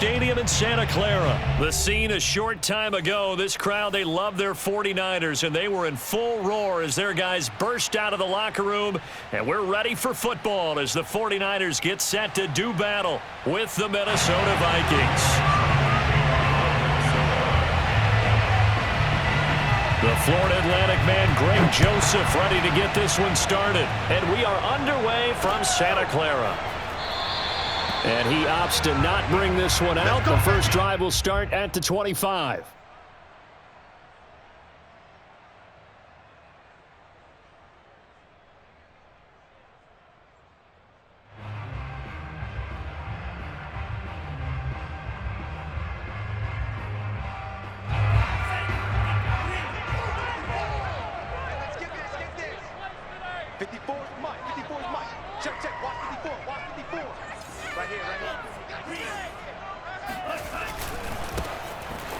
Stadium in Santa Clara. The scene a short time ago. This crowd, they love their 49ers, and they were in full roar as their guys burst out of the locker room. And we're ready for football as the 49ers get set to do battle with the Minnesota Vikings. The Florida Atlantic man, Greg Joseph, ready to get this one started. And we are underway from Santa Clara. And he opts to not bring this one out. The first drive will start at the 25.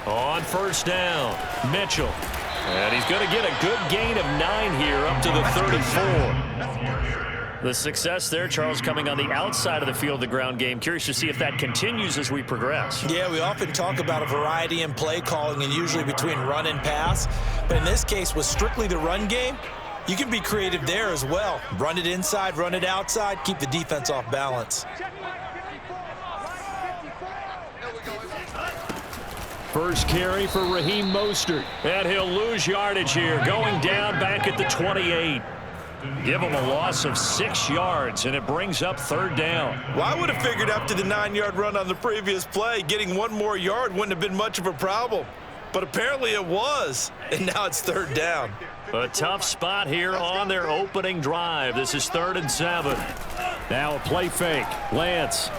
On first down, Mitchell. And he's going to get a good gain of 9 here up to the 34. The success there, Charles, coming on the outside of the field, the ground game. Curious to see if that continues as we progress. Yeah, we often talk about a variety in play calling and usually between run and pass. But in this case, with strictly the run game, you can be creative there as well. Run it inside, run it outside, keep the defense off balance. First carry for Raheem Mostert. And he'll lose yardage here, going down back at the 28. Give him a loss of 6 yards, and it brings up third down. Well, I would have figured after the 9-yard run on the previous play, getting 1 more yard wouldn't have been much of a problem. But apparently it was, and now it's third down. A tough spot here on their opening drive. This is 3rd and 7. Now a play fake. Lance.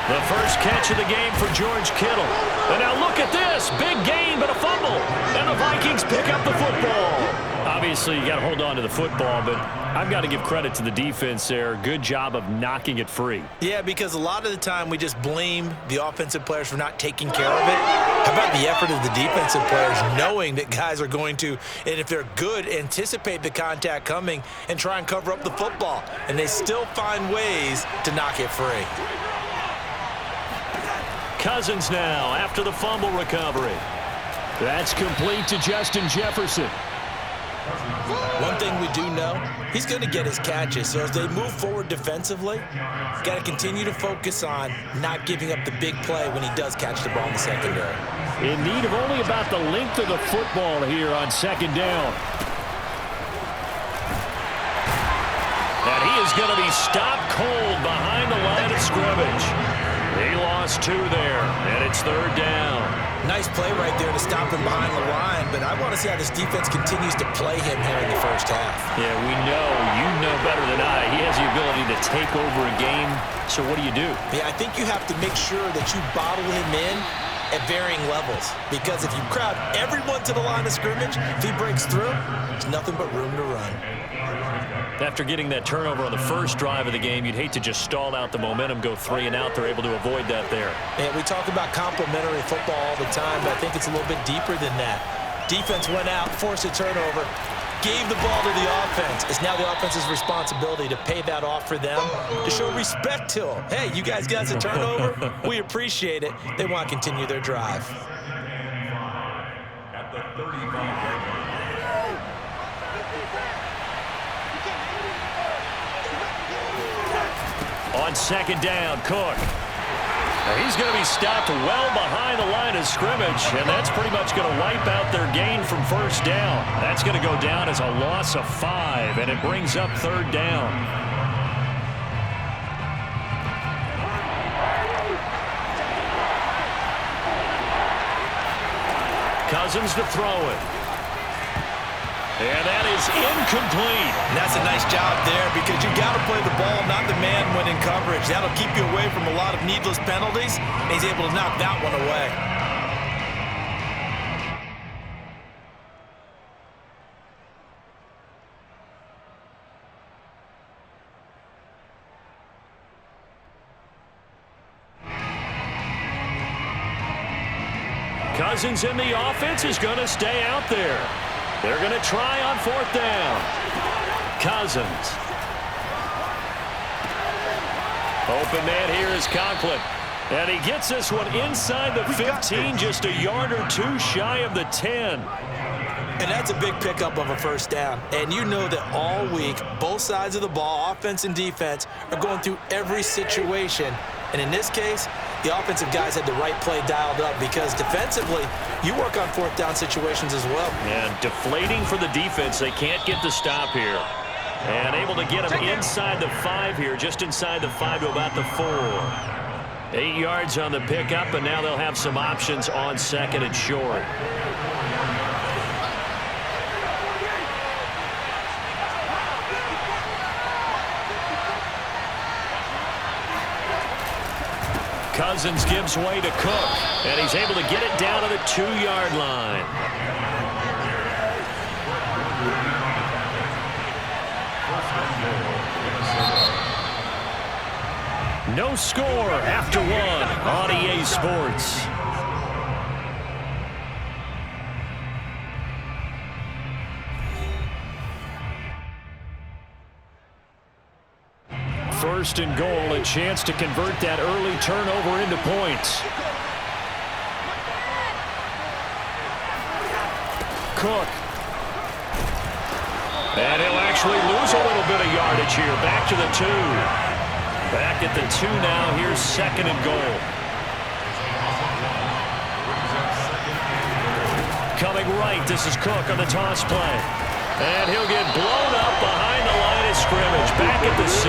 The first catch of the game for George Kittle. And now look at this. Big gain, but a fumble. And the Vikings pick up the football. Obviously, you got to hold on to the football, but I've got to give credit to the defense there. Good job of knocking it free. Yeah, because a lot of the time we just blame the offensive players for not taking care of it. How about the effort of the defensive players knowing that guys are going to, and if they're good, anticipate the contact coming and try and cover up the football. And they still find ways to knock it free. Cousins now after the fumble recovery. That's complete to Justin Jefferson. One thing we do know, he's going to get his catches. So as they move forward defensively, got to continue to focus on not giving up the big play when he does catch the ball in the secondary. In need of only about the length of the football here on second down. And he is going to be stopped cold behind the line of scrimmage. He lost 2 there, and it's third down. Nice play right there to stop him behind the line, but I want to see how this defense continues to play him here in the first half. Yeah, we know, you know better than I, he has the ability to take over a game, so what do you do? Yeah, I think you have to make sure that you bottle him in at varying levels, because if you crowd everyone to the line of scrimmage, if he breaks through, there's nothing but room to run. After getting that turnover on the first drive of the game, you'd hate to just stall out the momentum, go 3 and out. They're able to avoid that there. Yeah, we talk about complementary football all the time, but I think it's a little bit deeper than that. Defense went out, forced a turnover, gave the ball to the offense. It's now the offense's responsibility to pay that off for them, to show respect to them. Hey, you guys got a turnover? We appreciate it. They want to continue their drive. At the 35. On second down, Cook. He's going to be stopped well behind the line of scrimmage, and that's pretty much going to wipe out their gain from first down. That's going to go down as a loss of 5, and it brings up third down. Cousins to throw it. And that is incomplete. And that's a nice job there because you got to play the ball, not the man when in coverage. That'll keep you away from a lot of needless penalties, and he's able to knock that one away. Cousins in the offense is going to stay out there. They're going to try on fourth down. Cousins. Open man here is Conklin. And he gets this one inside the 15, just a yard or two shy of the 10. And that's a big pickup of a first down. And you know that all week, both sides of the ball, offense and defense, are going through every situation. And in this case, the offensive guys had the right play dialed up because defensively, you work on fourth down situations as well. And deflating for the defense. They can't get the stop here. And able to get him inside the 5 here, just inside the 5 to about the 4. 8 yards on the pickup, and now they'll have some options on second and short. Cousins gives way to Cook, and he's able to get it down to the 2-yard line. No score after 1 on EA Sports. First and goal, a chance to convert that early turnover into points. Cook. And he'll actually lose a little bit of yardage here. Back to the 2. Back at the 2 now. Here's second and goal. Coming right, this is Cook on the toss play. And he'll get blown up behind the line of scrimmage. Back at the 6.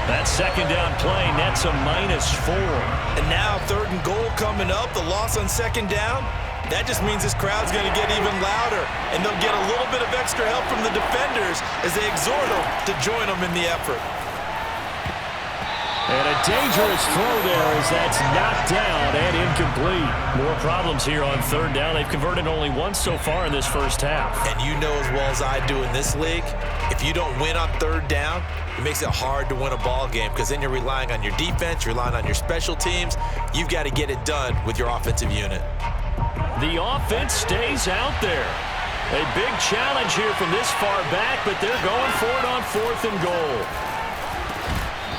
That second down play nets a -4. And now third and goal coming up. The loss on second down. That just means this crowd's going to get even louder. And they'll get a little bit of extra help from the defenders as they exhort them to join them in the effort. And a dangerous throw there as that's knocked down and incomplete. More problems here on third down. They've converted only once so far in this first half. And you know as well as I do in this league, if you don't win on third down, it makes it hard to win a ball game because then you're relying on your defense, you're relying on your special teams. You've got to get it done with your offensive unit. The offense stays out there. A big challenge here from this far back, but they're going for it on 4th and goal.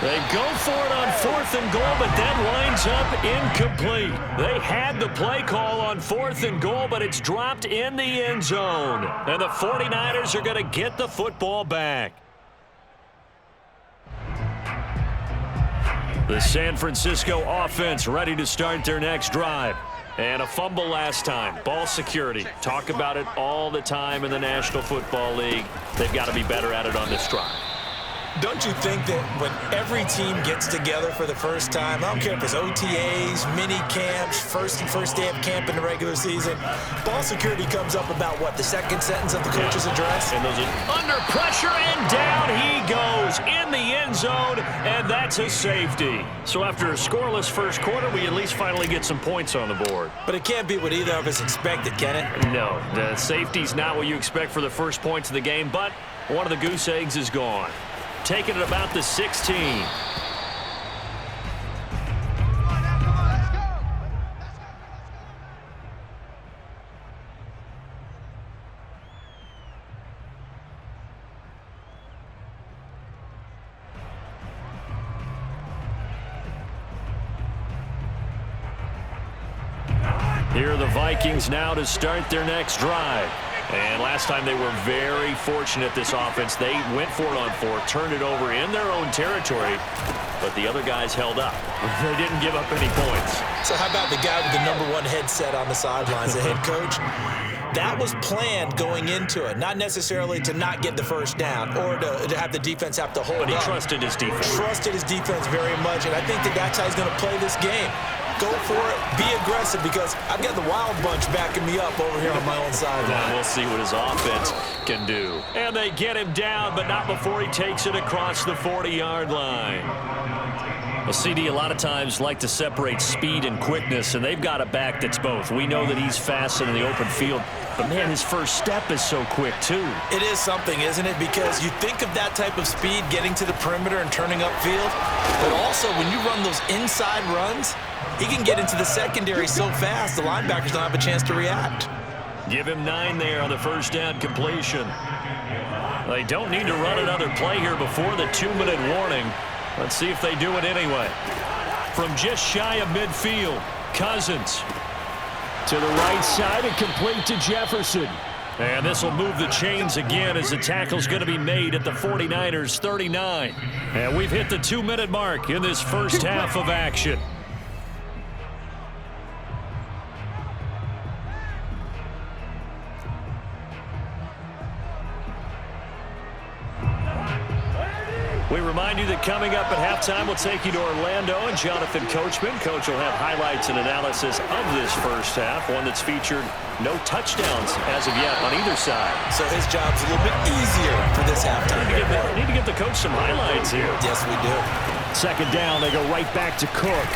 They go for it on 4th and goal, but that winds up incomplete. They had the play call on 4th and goal, but it's dropped in the end zone. And the 49ers are going to get the football back. The San Francisco offense ready to start their next drive. And a fumble last time. Ball security. Talk about it all the time in the National Football League. They've got to be better at it on this drive. Don't you think that when every team gets together for the first time, I don't care if it's OTAs, mini camps, first day of camp in the regular season, ball security comes up about, what, the second sentence of the coach's address? And those are under pressure, and down he goes in the end zone, and that's a safety. So after a scoreless first quarter, we at least finally get some points on the board. But it can't be what either of us expected, can it? No, the safety's not what you expect for the first points of the game, but one of the goose eggs is gone. Taking it about the 16. Here are the Vikings now to start their next drive. And last time they were very fortunate, this offense. They went for it on 4, turned it over in their own territory, but the other guys held up. They didn't give up any points. So how about the guy with the #1 headset on the sidelines, the head coach? That was planned going into it, not necessarily to not get the first down or to have the defense have to hold up. But he trusted his defense. Trusted his defense very much, and I think that that's how he's going to play this game. Go for it, be aggressive, because I've got the wild bunch backing me up over here on my own sideline. We'll see what his offense can do. And they get him down, but not before he takes it across the 40-yard line. Well, CD, a lot of times like to separate speed and quickness, and they've got a back that's both. We know that he's fast in the open field, but, man, his first step is so quick, too. It is something, isn't it? Because you think of that type of speed getting to the perimeter and turning upfield, but also when you run those inside runs, he can get into the secondary so fast, the linebackers don't have a chance to react. Give him 9 there on the first down completion. They don't need to run another play here before the 2-minute warning. Let's see if they do it anyway. From just shy of midfield, Cousins. To the right side and complete to Jefferson. And this will move the chains again as the tackle's going to be made at the 49ers 39. And we've hit the 2-minute mark in this first half of action. We remind you that coming up at halftime, we'll take you to Orlando and Jonathan Coachman. Coach will have highlights and analysis of this first half, one that's featured no touchdowns as of yet on either side. So his job's a little bit easier for this halftime. Need to get the coach some highlights here. Yes, we do. Second down, they go right back to Cook.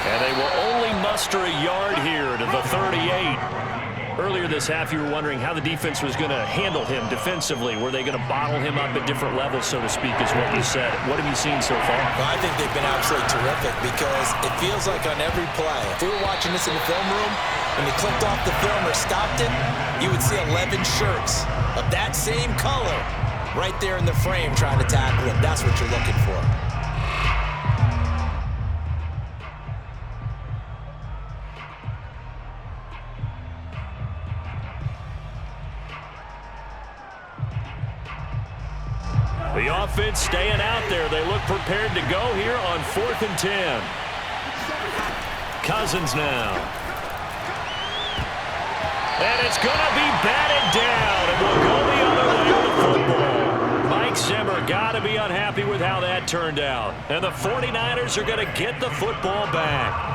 And they will only muster a yard here to the 38. Earlier this half, you were wondering how the defense was going to handle him defensively. Were they going to bottle him up at different levels, so to speak, is what you said. What have you seen so far? Well, I think they've been absolutely terrific because it feels like on every play, if we were watching this in the film room, when they clicked off the film or stopped it, you would see 11 shirts of that same color right there in the frame trying to tackle him. That's what you're looking for. The offense staying out there. They look prepared to go here on 4th and 10. Cousins now. And it's going to be batted down, and we'll go the other way with the football. Mike Zimmer got to be unhappy with how that turned out. And the 49ers are going to get the football back.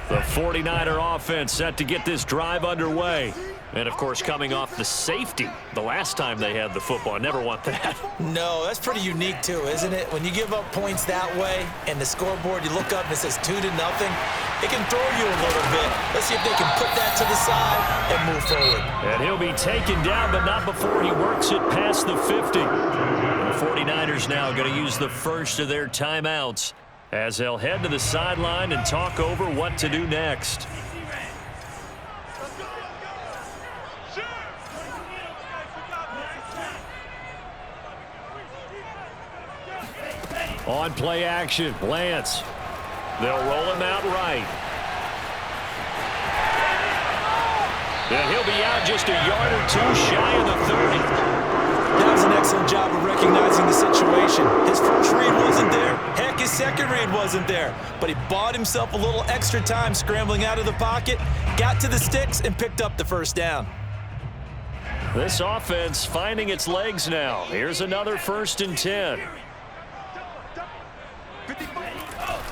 The 49er offense set to get this drive underway. And, of course, coming off the safety the last time they had the football. I never want that. No, that's pretty unique, too, isn't it? When you give up points that way and the scoreboard, you look up and it says 2-0, it can throw you a little bit. Let's see if they can put that to the side and move forward. And he'll be taken down, but not before he works it past the 50. And the 49ers now going to use the first of their timeouts as they'll head to the sideline and talk over what to do next. On play action, Lance. They'll roll him out right. And he'll be out just a yard or two shy of the 30. That was an excellent job of recognizing the situation. His first read wasn't there. Heck, his second read wasn't there. But he bought himself a little extra time scrambling out of the pocket, got to the sticks, and picked up the first down. This offense finding its legs now. Here's another 1st and 10.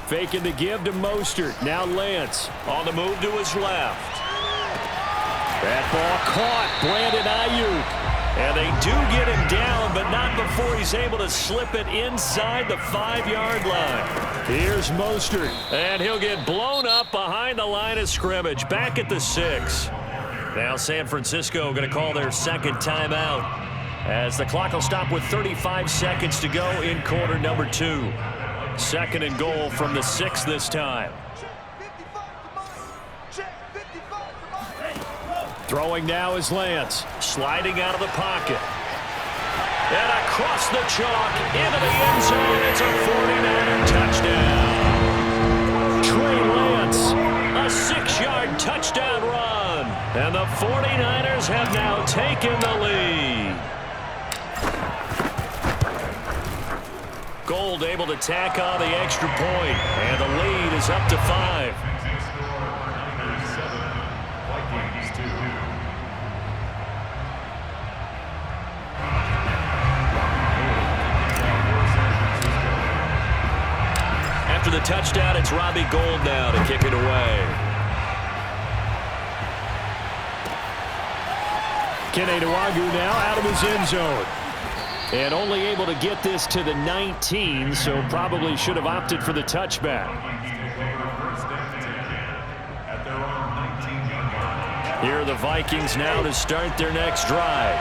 Faking the give to Mostert. Now Lance on the move to his left. That ball caught. Brandon Ayuk. And they do get him down, but not before he's able to slip it inside the 5-yard line. Here's Mostert. And he'll get blown up behind the line of scrimmage. Back at the 6. Now San Francisco going to call their second timeout as the clock will stop with 35 seconds to go in quarter number 2. 2nd and goal from the 6 this time. Throwing now is Lance. Sliding out of the pocket. And across the chalk into the end zone. It's a 49er touchdown. Trey Lance, a 6-yard touchdown run. And the 49ers have now taken the lead. Gold able to tack on the extra point, and the lead is up to 5. After the touchdown, it's Robbie Gould now to kick it away. Kenny Nwagu now out of his end zone. And only able to get this to the 19, so probably should have opted for the touchback. Here are the Vikings now to start their next drive.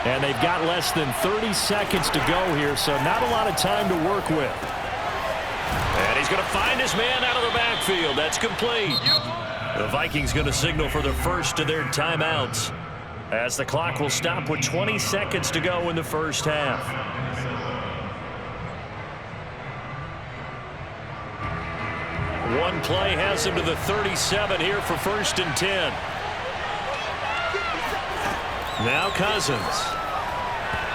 And they've got less than 30 seconds to go here, so not a lot of time to work with. And he's going to find his man out of the backfield. That's complete. The Vikings going to signal for the first of their timeouts, as the clock will stop with 20 seconds to go in the first half. One play has him to the 37 here for 1st and 10. Now Cousins.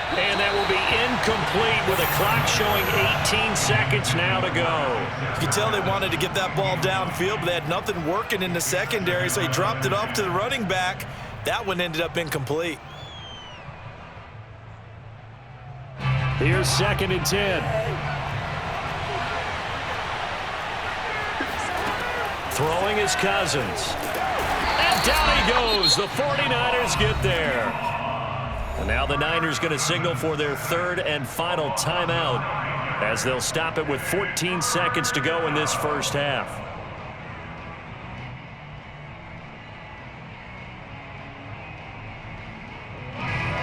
And that will be incomplete with a clock showing 18 seconds now to go. You can tell they wanted to get that ball downfield, but they had nothing working in the secondary, so he dropped it off to the running back. That one ended up incomplete. Here's 2nd and 10. Throwing is Cousins. And down he goes. The 49ers get there. And now the Niners going to signal for their 3rd and final timeout, as they'll stop it with 14 seconds to go in this first half.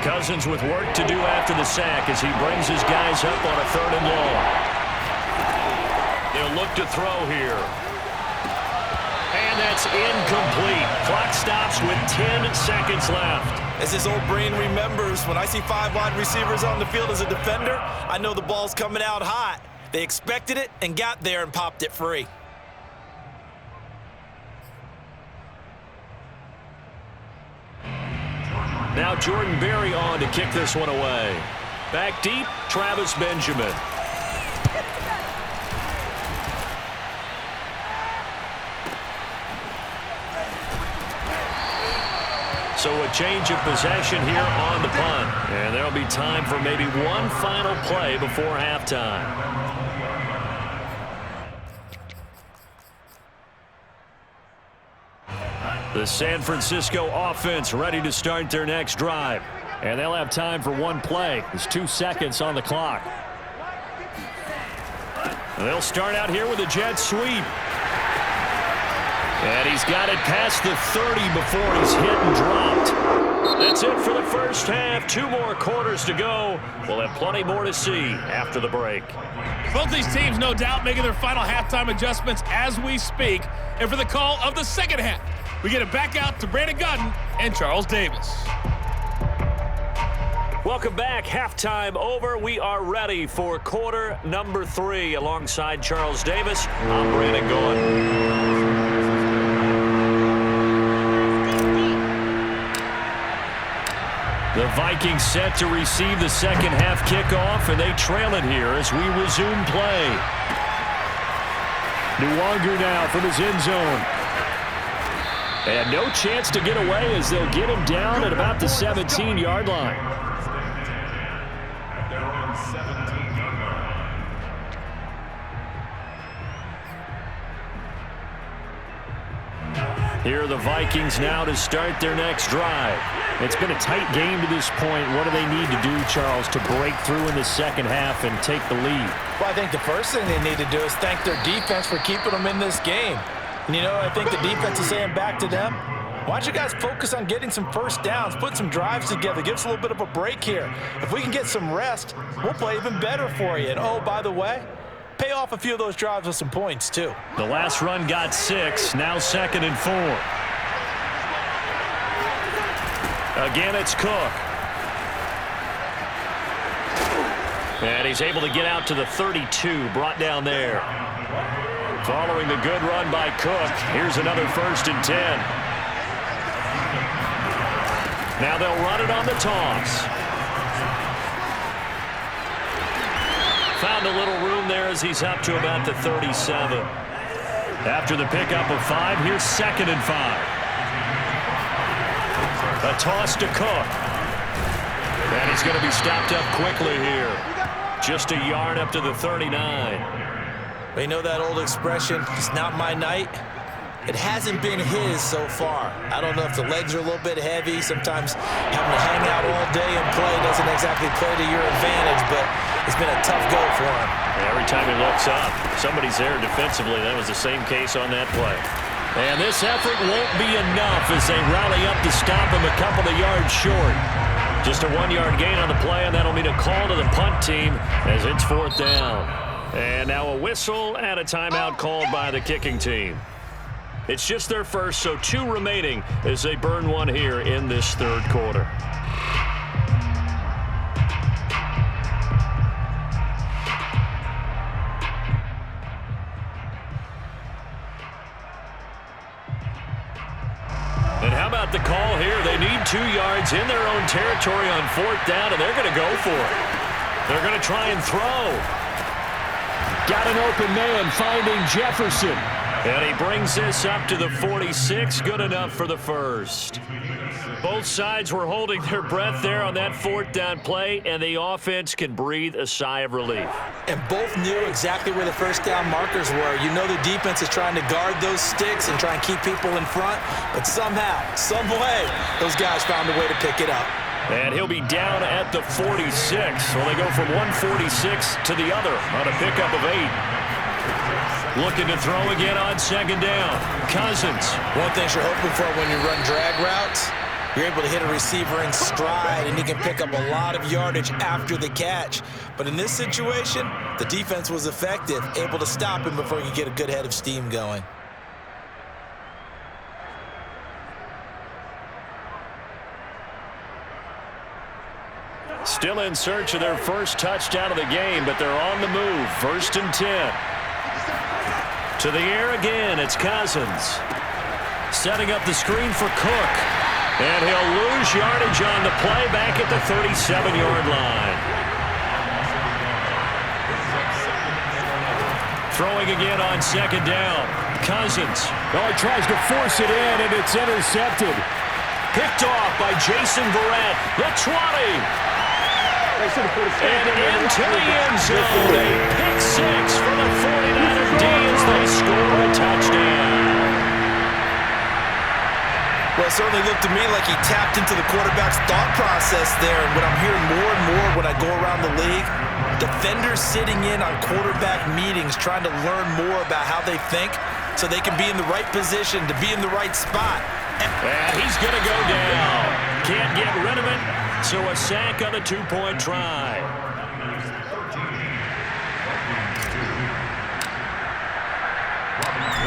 Cousins with work to do after the sack as he brings his guys up on a 3rd and long. They'll look to throw here. And that's incomplete. Clock stops with 10 seconds left. As his old brain remembers, when I see 5 wide receivers on the field as a defender, I know the ball's coming out hot. They expected it and got there and popped it free. Now Jordan Berry on to kick this one away. Back deep, Travis Benjamin. So a change of possession here on the punt. And there'll be time for maybe one final play before halftime. The San Francisco offense ready to start their next drive. And they'll have time for one play. There's 2 seconds on the clock. They'll start out here with a jet sweep. And he's got it past the 30 before he's hit and dropped. That's it for the first half. 2 more quarters to go. We'll have plenty more to see after the break. Both these teams, no doubt, making their final halftime adjustments as we speak. And for the call of the second half, we get it back out to Brandon Gutton and Charles Davis. Welcome back. Halftime over. We are ready for quarter number 3. Alongside Charles Davis, I'm Brandon Gutton. The Vikings set to receive the second half kickoff, and they trail it here as we resume play. Nwangu now from his end zone. And no chance to get away as they'll get him down at about the 17-yard line. Here are the Vikings now to start their next drive. It's been a tight game to this point. What do they need to do, Charles, to break through in the second half and take the lead? Well, I think the first thing they need to do is thank their defense for keeping them in this game. And, you know, I think the defense is saying back to them, why don't you guys focus on getting some first downs, put some drives together, give us a little bit of a break here. If we can get some rest, we'll play even better for you. And, oh, by the way, pay off a few of those drives with some points, too. The last run got 6, now 2nd and 4. Again, it's Cook. And he's able to get out to the 32, brought down there. Following the good run by Cook, here's another 1st and 10. Now they'll run it on the toss. Found a little room there as he's up to about the 37. After the pickup of 5, here's 2nd and 5. A toss to Cook. And he's going to be stopped up quickly here. Just a yard up to the 39. We know that old expression, it's not my night. It hasn't been his so far. I don't know if the legs are a little bit heavy. Sometimes having to hang out all day and play doesn't exactly play to your advantage, but it's been a tough go for him. Every time he looks up, somebody's there defensively. That was the same case on that play. And this effort won't be enough as they rally up to stop him a couple of yards short. Just a 1-yard gain on the play, and that'll mean a call to the punt team as it's 4th down. And now a whistle and a timeout called by the kicking team. It's just their first, so 2 remaining as they burn one here in this third quarter. And how about the call here? They need 2 yards in their own territory on 4th down, and they're going to go for it. They're going to try and throw. Got an open man finding Jefferson. And he brings this up to the 46. Good enough for the first. Both sides were holding their breath there on that 4th down play, and the offense can breathe a sigh of relief. And both knew exactly where the first down markers were. You know the defense is trying to guard those sticks and try and keep people in front, but somehow, some way, those guys found a way to pick it up. And he'll be down at the 46. Well, they go from 146 to the other on a pickup of 8. Looking to throw again on 2nd down. Cousins. One thing you're hoping for when you run drag routes, you're able to hit a receiver in stride, and he can pick up a lot of yardage after the catch. But in this situation, the defense was effective, able to stop him before he could get a good head of steam going. Still in search of their first touchdown of the game, but they're on the move. 1st and 10. To the air again, it's Cousins. Setting up the screen for Cook. And he'll lose yardage on the play back at the 37-yard line. Throwing again on 2nd down. Cousins. Oh, he tries to force it in, and it's intercepted. Picked off by Jason Verrett. The 20. And into the end zone. A pick 6 for the 49er D as they score a touchdown. Well, it certainly looked to me like he tapped into the quarterback's thought process there. And what I'm hearing more and more when I go around the league, defenders sitting in on quarterback meetings trying to learn more about how they think so they can be in the right position to be in the right spot. And he's going to go down. Can't get rid of it. So a sack on a 2-point try.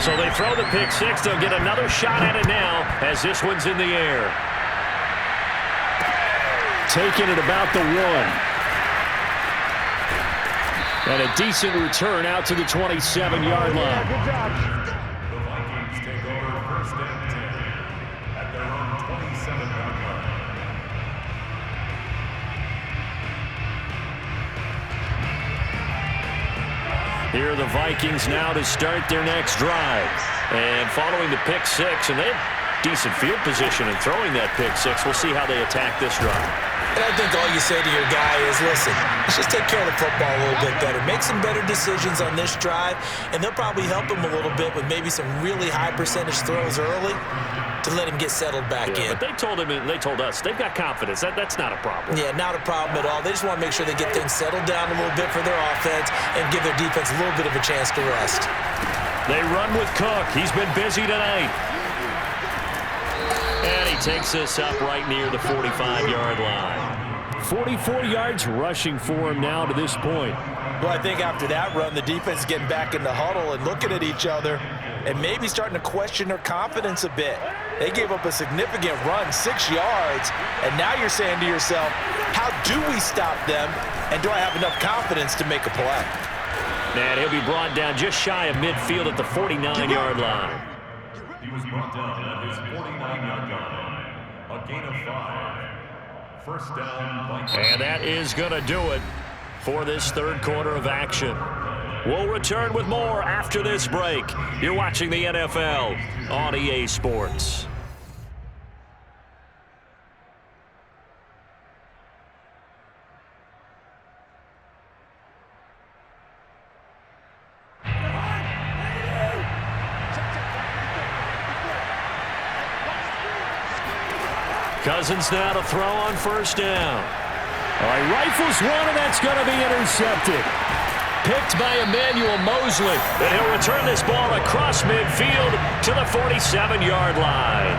So they throw the pick 6. They'll get another shot at it now as this one's in the air. Taking it about the 1. And a decent return out to the 27-yard line. Good job. The Vikings take over 1st and 10 at their own 27-yard line. Here are the Vikings now to start their next drive. And following the pick 6, and they have decent field position in throwing that pick 6. We'll see how they attack this drive. And I think all you say to your guy is, listen, let's just take care of the football a little bit better. Make some better decisions on this drive, and they'll probably help him a little bit with maybe some really high percentage throws early to let him get settled back in. But they told him, and they told us, they've got confidence. That's not a problem. Yeah, not a problem at all. They just want to make sure they get things settled down a little bit for their offense and give their defense a little bit of a chance to rest. They run with Cook. He's been busy tonight. And he takes this up right near the 45-yard line. 44 yards rushing for him now to this point. Well, I think after that run, the defense is getting back in the huddle and looking at each other and maybe starting to question their confidence a bit. They gave up a significant run, 6 yards, and now you're saying to yourself, how do we stop them, and do I have enough confidence to make a play? And he'll be brought down just shy of midfield at the 49-yard line. He was brought down at his 49-yard line. A gain of 5. First down, Vikings. And that is going to do it for this third quarter of action. We'll return with more after this break. You're watching the NFL on EA Sports. Cousins now to throw on first down. All right, rifles one, and that's going to be intercepted. Picked by Emmanuel Mosley. And he'll return this ball across midfield to the 47-yard line.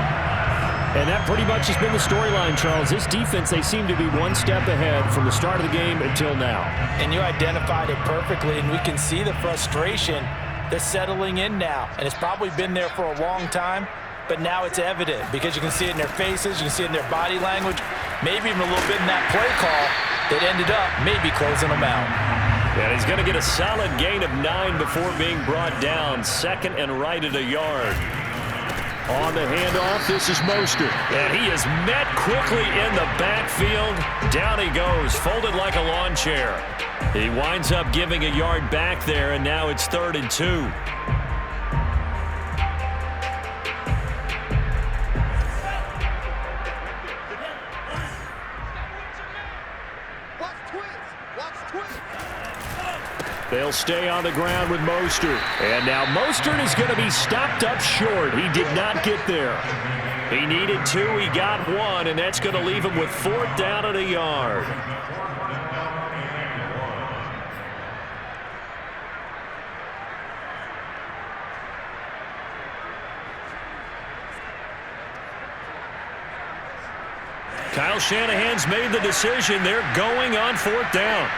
And that pretty much has been the storyline, Charles. This defense, they seem to be one step ahead from the start of the game until now. And you identified it perfectly, and we can see the frustration They're settling in now, and it's probably been there for a long time, but now it's evident because you can see it in their faces, you can see it in their body language, maybe even a little bit in that play call that ended up maybe closing them out. And he's going to get a solid gain of 9 before being brought down. Second and right at a yard. On the handoff, this is Mostert. And he is met quickly in the backfield. Down he goes, folded like a lawn chair. He winds up giving a yard back there, and now it's 3rd and 2. They'll stay on the ground with Mostert. And now Mostert is going to be stopped up short. He did not get there. He needed 2. He got 1, and that's going to leave him with 4th down at a yard. Kyle Shanahan's made the decision. They're going on 4th down.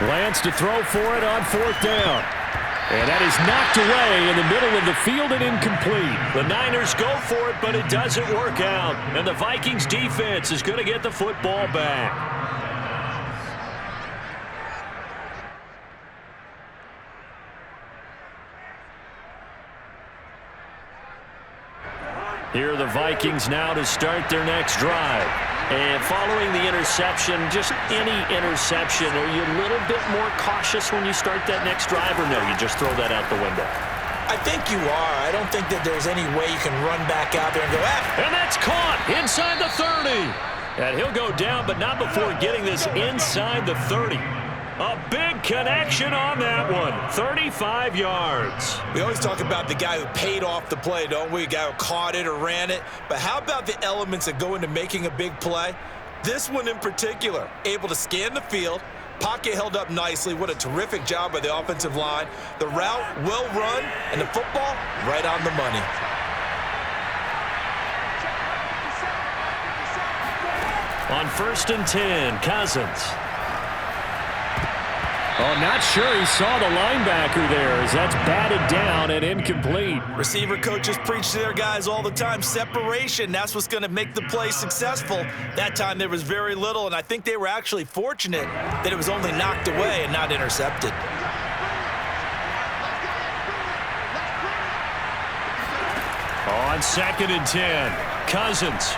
Lance to throw for it on 4th down. And that is knocked away in the middle of the field and incomplete. The Niners go for it, but it doesn't work out. And the Vikings defense is going to get the football back. Here are the Vikings now to start their next drive. And following the interception, just any interception, are you a little bit more cautious when you start that next drive, or no, you just throw that out the window? I think you are. I don't think that there's any way you can run back out there and go, And that's caught inside the 30. And he'll go down, but not before getting this inside the 30. A big connection on that one. 35 yards. We always talk about the guy who paid off the play, don't we? The guy who caught it or ran it. But how about the elements that go into making a big play? This one in particular, able to scan the field, pocket held up nicely. What a terrific job by the offensive line. The route well run, and the football right on the money. On 1st and 10, Cousins. Oh, not sure he saw the linebacker there as that's batted down and incomplete. Receiver coaches preach to their guys all the time, separation. That's what's going to make the play successful. That time there was very little, and I think they were actually fortunate that it was only knocked away and not intercepted. On 2nd and 10, Cousins.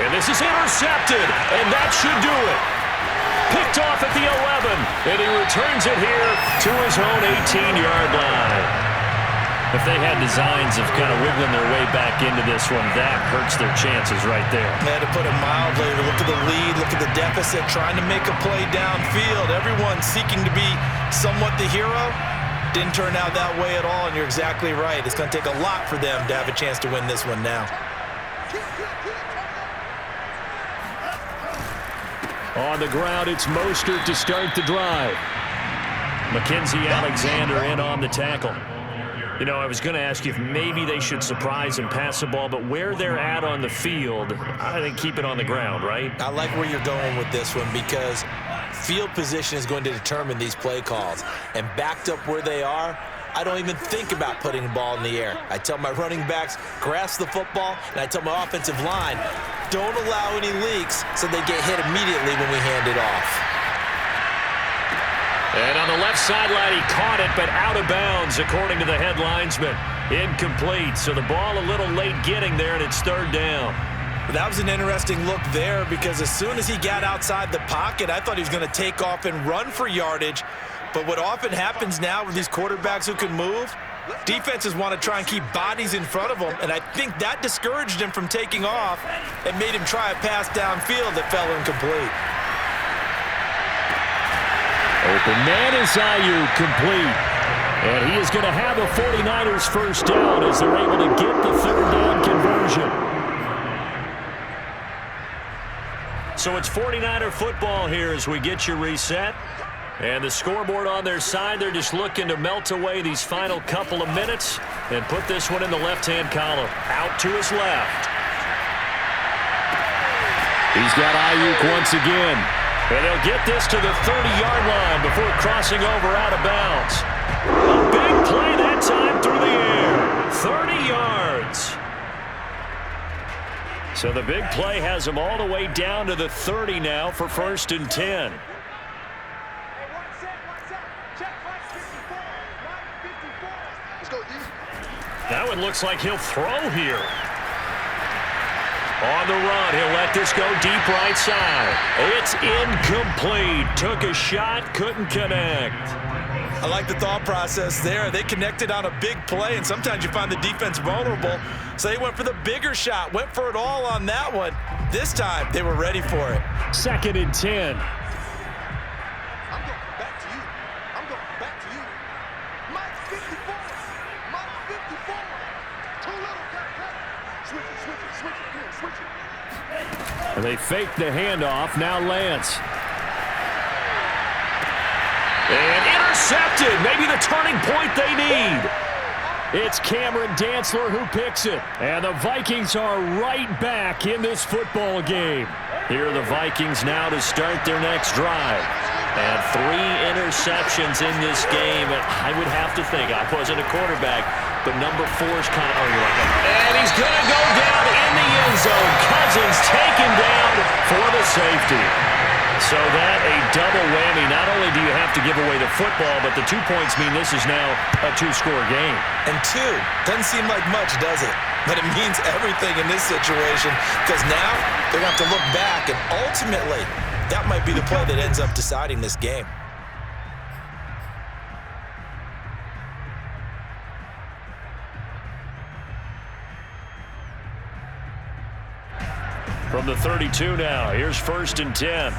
And this is intercepted, and that should do it. Picked off at the 11, and he returns it here to his own 18-yard line. If they had designs of kind of wiggling their way back into this one, that hurts their chances right there. Yeah, to put it mildly, look at the lead, look at the deficit, trying to make a play downfield. Everyone seeking to be somewhat the hero. Didn't turn out that way at all, and you're exactly right. It's going to take a lot for them to have a chance to win this one now. On the ground, it's Mostert to start the drive. Mackenzie Alexander in on the tackle. You know, I was going to ask you if maybe they should surprise and pass the ball, but where they're at on the field, I think keep it on the ground, right? I like where you're going with this one because field position is going to determine these play calls. And backed up where they are, I don't even think about putting the ball in the air. I tell my running backs, grasp the football, and I tell my offensive line, don't allow any leaks so they get hit immediately when we hand it off. And on the left sideline, he caught it, but out of bounds, according to the head linesman. Incomplete, so the ball a little late getting there, and it's 3rd down. That was an interesting look there because as soon as he got outside the pocket, I thought he was going to take off and run for yardage. But what often happens now with these quarterbacks who can move, defenses want to try and keep bodies in front of them, and I think that discouraged him from taking off and made him try a pass downfield that fell incomplete. Open man is Ayuk, complete. And he is going to have a 49ers first down as they're able to get the 3rd down conversion. So it's 49er football here as we get you reset. And the scoreboard on their side, they're just looking to melt away these final couple of minutes and put this one in the left-hand column. Out to his left. He's got Ayuk once again. And they'll get this to the 30-yard line before crossing over out of bounds. A big play that time through the air. 30 yards. So the big play has them all the way down to the 30 now for 1st and 10. That one looks like he'll throw here. On the run, he'll let this go deep right side. It's incomplete. Took a shot, couldn't connect. I like the thought process there. They connected on a big play, and sometimes you find the defense vulnerable. So they went for the bigger shot, went for it all on that one. This time, they were ready for it. 2nd and 10. I'm going back to you. I'm going back to you. Mike 54. Mike 54. Too little. Switch it. And they fake the handoff. Now Lance. And intercepted. Maybe the turning point they need. It's Cameron Dantzler who picks it. And the Vikings are right back in this football game. Here are the Vikings now to start their next drive. And 3 interceptions in this game. And I would have to think, I wasn't a quarterback, but number 4 is kind of, and he's going to go down in the end zone. Cousins taken down for the safety. So that a double whammy. Not only do you have to give away the football, but the 2 points mean this is now a 2-score game. And 2 doesn't seem like much, does it? But it means everything in this situation, because now they're going to have to look back, and ultimately, that might be the play that ends up deciding this game. From the 32 now, here's 1st and 10.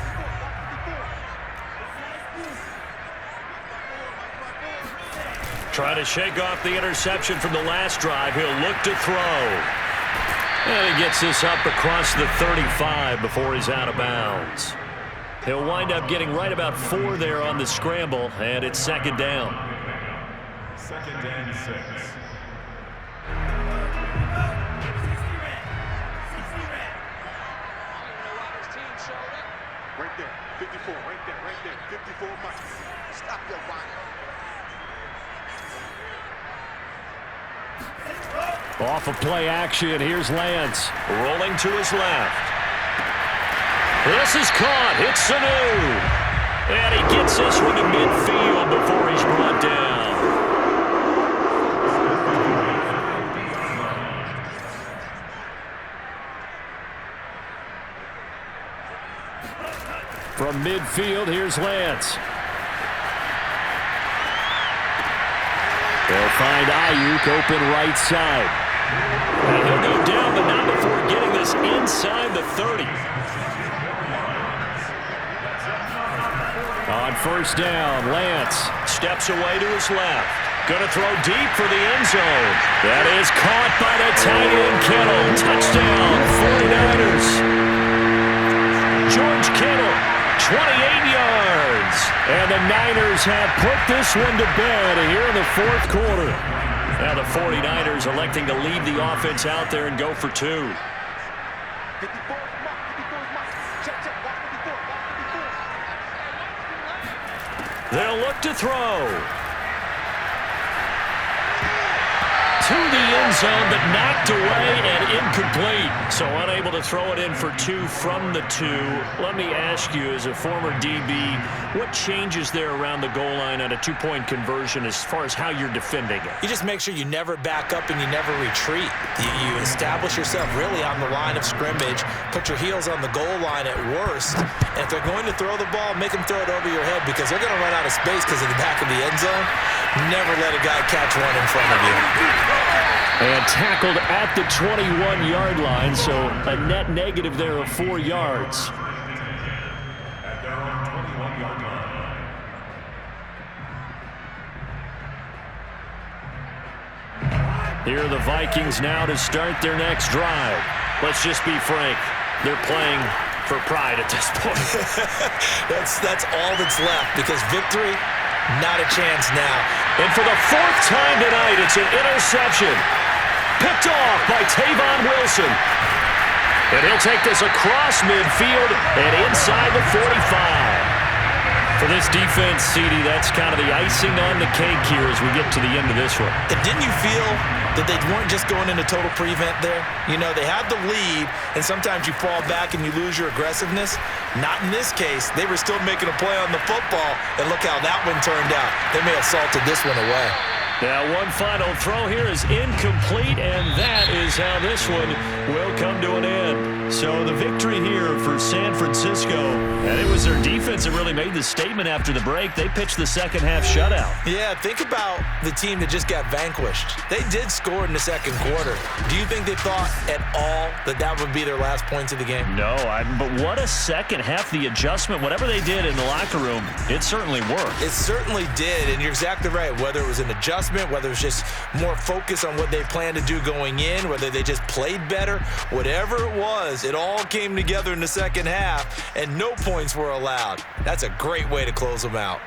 Trying to shake off the interception from the last drive. He'll look to throw. And he gets this up across the 35 before he's out of bounds. He'll wind up getting right about 4 there on the scramble, and it's 2nd down. 2nd and 6. Right there. 54. Right there. 54 Mike. Stop your body. Off of play action, here's Lance. Rolling to his left. This is caught. It's Sanu. And he gets this one to midfield before he's brought down. From midfield, here's Lance. They'll find Ayuk open right side. And he'll go down, but not before getting this inside the 30. On 1st down, Lance Steps away to his left. Going to throw deep for the end zone. That is caught by the tight end, Kittle. Touchdown, 49ers. George Kittle, 28 yards. And the Niners have put this one to bed here in the 4th quarter. Now the 49ers electing to leave the offense out there and go for 2. 54 Mike. Check. Watch 54. They'll look to throw. To the end zone, but knocked away and incomplete. So unable to throw it in for 2 from the 2. Let me ask you, as a former DB, what changes there around the goal line on a 2-point conversion as far as how you're defending it? You just make sure you never back up and you never retreat. You establish yourself really on the line of scrimmage, put your heels on the goal line at worst, and if they're going to throw the ball, make them throw it over your head because they're going to run out of space because of the back of the end zone. Never let a guy catch one in front of you. and tackled at the 21-yard line, so a net negative there of 4 yards. At their own 21-yard line. Here are the Vikings now to start their next drive. Let's just be frank. They're playing for pride at this point. That's all that's left because victory, not a chance now. And for the 4th time tonight, it's an interception. Picked off by Tavon Wilson. And he'll take this across midfield and inside the 45. For this defense, CD, that's kind of the icing on the cake here as we get to the end of this one. And didn't you feel that they weren't just going into total prevent there? You know, they had the lead, and sometimes you fall back and you lose your aggressiveness. Not in this case. They were still making a play on the football, and look how that one turned out. They may have salted this one away. Now, one final throw here is incomplete, and that is how this one will come to an end. So the victory here for San Francisco, and it was their defense that really made the statement after the break. They pitched the second-half shutout. Yeah, think about the team that just got vanquished. They did score in the second quarter. Do you think they thought at all that that would be their last points of the game? No, but what a second half. The adjustment, whatever they did in the locker room, it certainly worked. It certainly did, and you're exactly right. Whether it was an adjustment, whether it was just more focus on what they planned to do going in, whether they just played better, whatever it was, it all came together in the second half, and no points were allowed. That's a great way to close them out.